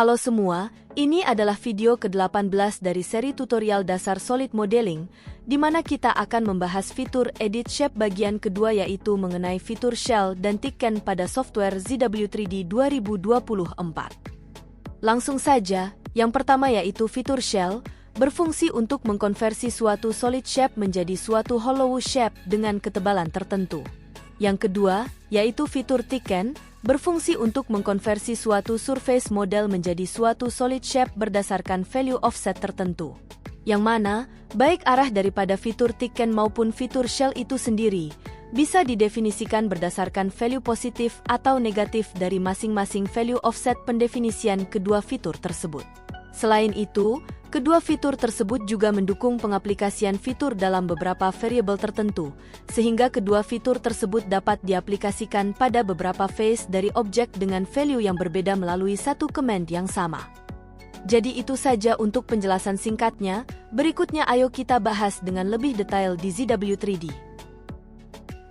Halo semua, ini adalah video ke-18 dari seri tutorial dasar Solid Modeling, di mana kita akan membahas fitur Edit Shape bagian kedua yaitu mengenai fitur Shell dan Thicken pada software ZW3D 2024. Langsung saja, yang pertama yaitu fitur Shell, berfungsi untuk mengkonversi suatu solid shape menjadi suatu hollow shape dengan ketebalan tertentu. Yang kedua, yaitu fitur Thicken, berfungsi untuk mengkonversi suatu surface model menjadi suatu solid shape berdasarkan value offset tertentu. Yang mana, baik arah daripada fitur Thicken maupun fitur Shell itu sendiri, bisa didefinisikan berdasarkan value positif atau negatif dari masing-masing value offset pendefinisian kedua fitur tersebut. Selain itu, kedua fitur tersebut juga mendukung pengaplikasian fitur dalam beberapa variabel tertentu, sehingga kedua fitur tersebut dapat diaplikasikan pada beberapa phase dari objek dengan value yang berbeda melalui satu command yang sama. Jadi itu saja untuk penjelasan singkatnya, berikutnya ayo kita bahas dengan lebih detail di ZW3D.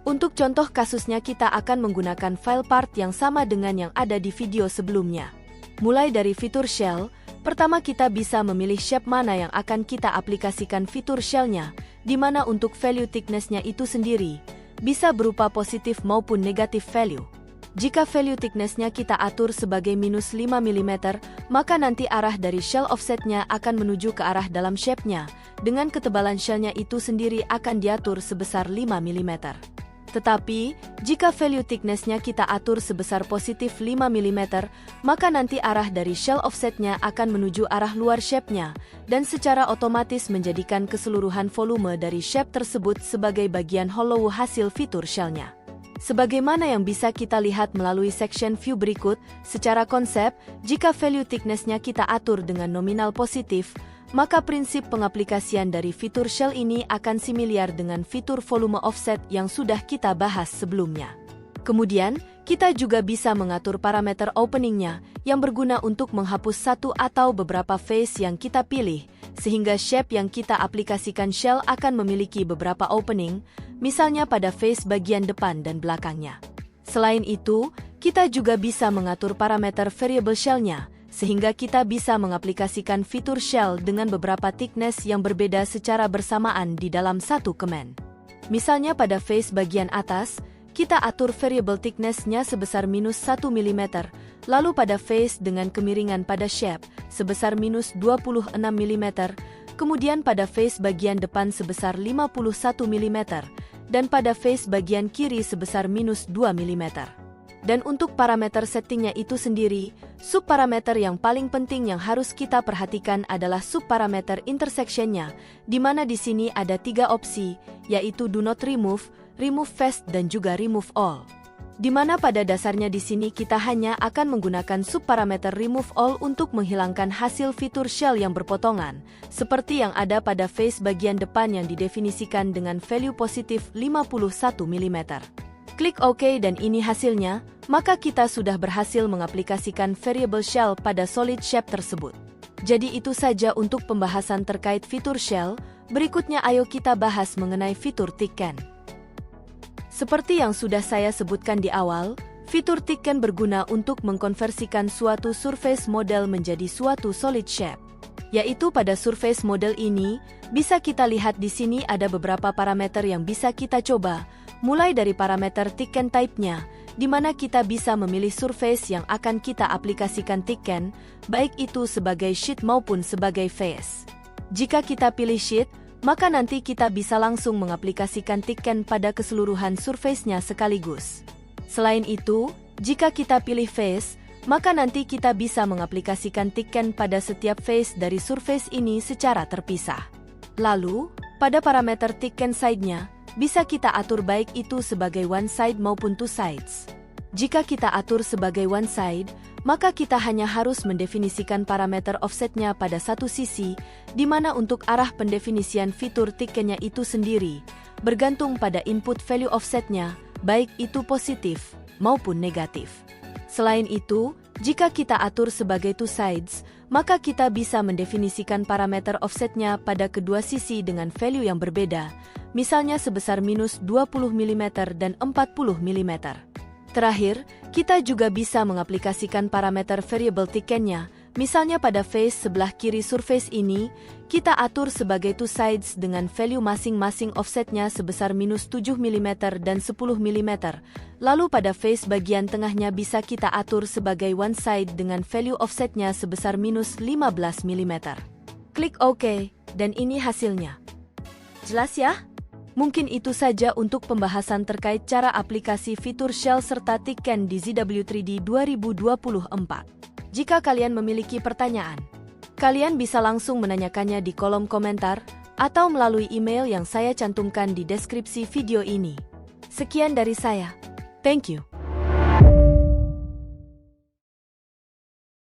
Untuk contoh kasusnya kita akan menggunakan file part yang sama dengan yang ada di video sebelumnya. Mulai dari fitur Shell, pertama kita bisa memilih shape mana yang akan kita aplikasikan fitur Shell-nya, di mana untuk value thickness-nya itu sendiri, bisa berupa positif maupun negatif value. Jika value thickness-nya kita atur sebagai minus 5 mm, maka nanti arah dari shell offset-nya akan menuju ke arah dalam shape-nya, dengan ketebalan shell-nya itu sendiri akan diatur sebesar 5 mm. Tetapi, jika value thickness-nya kita atur sebesar positif 5 mm, maka nanti arah dari shell offset-nya akan menuju arah luar shape-nya, dan secara otomatis menjadikan keseluruhan volume dari shape tersebut sebagai bagian hollow hasil fitur shell-nya. Sebagaimana yang bisa kita lihat melalui section view berikut, secara konsep, jika value thickness-nya kita atur dengan nominal positif, maka prinsip pengaplikasian dari fitur Shell ini akan similar dengan fitur volume offset yang sudah kita bahas sebelumnya. Kemudian, kita juga bisa mengatur parameter opening-nya yang berguna untuk menghapus satu atau beberapa phase yang kita pilih, sehingga shape yang kita aplikasikan Shell akan memiliki beberapa opening, misalnya pada phase bagian depan dan belakangnya. Selain itu, kita juga bisa mengatur parameter variable Shell-nya, sehingga kita bisa mengaplikasikan fitur Shell dengan beberapa thickness yang berbeda secara bersamaan di dalam satu command. Misalnya pada phase bagian atas, kita atur variable thickness-nya sebesar minus 1 mm, lalu pada phase dengan kemiringan pada shape sebesar minus 26 mm, kemudian pada phase bagian depan sebesar 51 mm, dan pada phase bagian kiri sebesar minus 2 mm. Dan untuk parameter settingnya itu sendiri, subparameter yang paling penting yang harus kita perhatikan adalah subparameter intersection-nya, di mana di sini ada 3 opsi, yaitu do not remove, remove fast, dan juga remove all. Di mana pada dasarnya di sini kita hanya akan menggunakan subparameter remove all untuk menghilangkan hasil fitur shell yang berpotongan, seperti yang ada pada phase bagian depan yang didefinisikan dengan value positif 51 mm. Klik OK dan ini hasilnya, maka kita sudah berhasil mengaplikasikan variable Shell pada solid shape tersebut. Jadi itu saja untuk pembahasan terkait fitur Shell, berikutnya ayo kita bahas mengenai fitur Thicken. Seperti yang sudah saya sebutkan di awal, fitur Thicken berguna untuk mengkonversikan suatu surface model menjadi suatu solid shape. Yaitu pada surface model ini, bisa kita lihat di sini ada beberapa parameter yang bisa kita coba, mulai dari parameter Thicken type-nya, di mana kita bisa memilih surface yang akan kita aplikasikan Thicken, baik itu sebagai sheet maupun sebagai face. Jika kita pilih sheet, maka nanti kita bisa langsung mengaplikasikan Thicken pada keseluruhan surface-nya sekaligus. Selain itu, jika kita pilih face, maka nanti kita bisa mengaplikasikan Thicken pada setiap face dari surface ini secara terpisah. Lalu, pada parameter Thicken side-nya, bisa kita atur baik itu sebagai one side maupun two sides. Jika kita atur sebagai one side, maka kita hanya harus mendefinisikan parameter offset-nya pada satu sisi, di mana untuk arah pendefinisian fitur Thicken-nya itu sendiri, bergantung pada input value offset-nya, baik itu positif maupun negatif. Selain itu, jika kita atur sebagai two sides, maka kita bisa mendefinisikan parameter offset-nya pada kedua sisi dengan value yang berbeda, misalnya sebesar minus 20 mm dan 40 mm. Terakhir, kita juga bisa mengaplikasikan parameter variable Thicken-nya Misalnya pada face sebelah kiri surface ini, kita atur sebagai two sides dengan value masing-masing offsetnya sebesar minus 7 mm dan 10 mm. Lalu pada face bagian tengahnya bisa kita atur sebagai one side dengan value offsetnya sebesar minus 15 mm. Klik OK, dan ini hasilnya. Jelas ya? Mungkin itu saja untuk pembahasan terkait cara aplikasi fitur shell serta Ticken di ZW3D 2024. Jika kalian memiliki pertanyaan, kalian bisa langsung menanyakannya di kolom komentar atau melalui email yang saya cantumkan di deskripsi video ini. Sekian dari saya. Thank you.